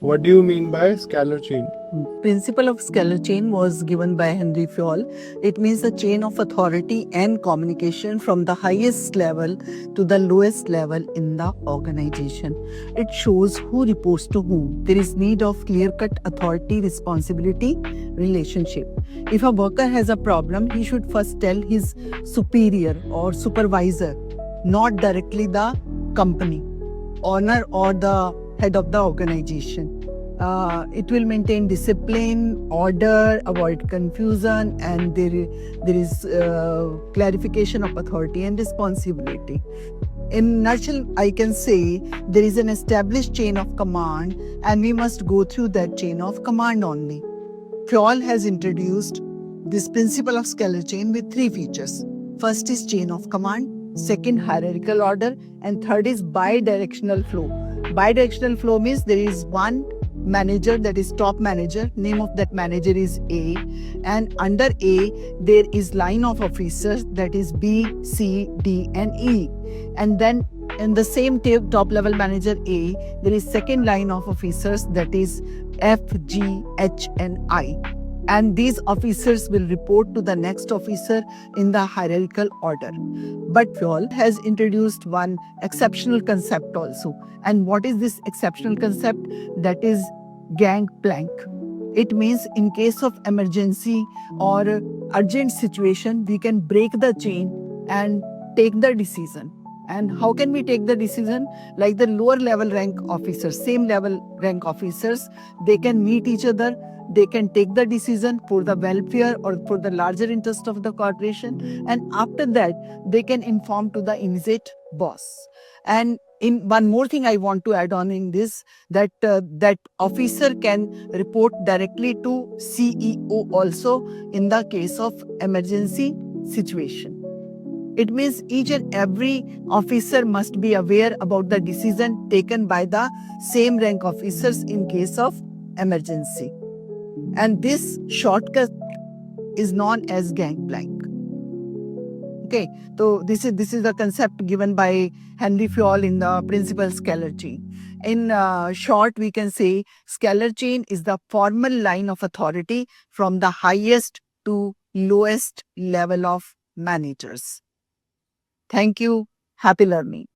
What do you mean by scalar chain? Principle of scalar chain was given by Henry Fayol. It means a chain of authority and communication from the highest level to the lowest level in the organization. It shows who reports to whom. There is need of clear-cut authority responsibility relationship. If a worker has a problem, he should first tell his superior or supervisor, not directly the company owner or the head of the organization. It will maintain discipline, order, avoid confusion, and there is clarification of authority and responsibility. In nutshell, I can say there is an established chain of command, and we must go through that chain of command only. Fayol has introduced this principle of scalar chain with three features. First is chain of command, second hierarchical order, and third is bidirectional flow. Bidirectional flow means there is one manager, that is top manager, name of that manager is A, and under A there is line of officers, that is B, C, D and E, and then in the same top level manager A there is second line of officers, that is F, G, H and I, and these officers will report to the next officer in the hierarchical order. But Fayol has introduced one exceptional concept also. And what is this exceptional concept? That is gangplank. It means in case of emergency or urgent situation, we can break the chain and take the decision. And how can we take the decision? Like the lower level rank officers, same level rank officers, they can meet each other, they can take the decision for the welfare or for the larger interest of the corporation, and after that they can inform to the immediate boss. And in one more thing I want to add on in this, that that officer can report directly to CEO also in the case of emergency situation. It means each and every officer must be aware about the decision taken by the same rank officers in case of emergency. And this shortcut is known as gangplank. Okay, so this is the concept given by Henry Fayol in the principle scalar chain. In short, we can say scalar chain is the formal line of authority from the highest to lowest level of managers. Thank you. Happy learning.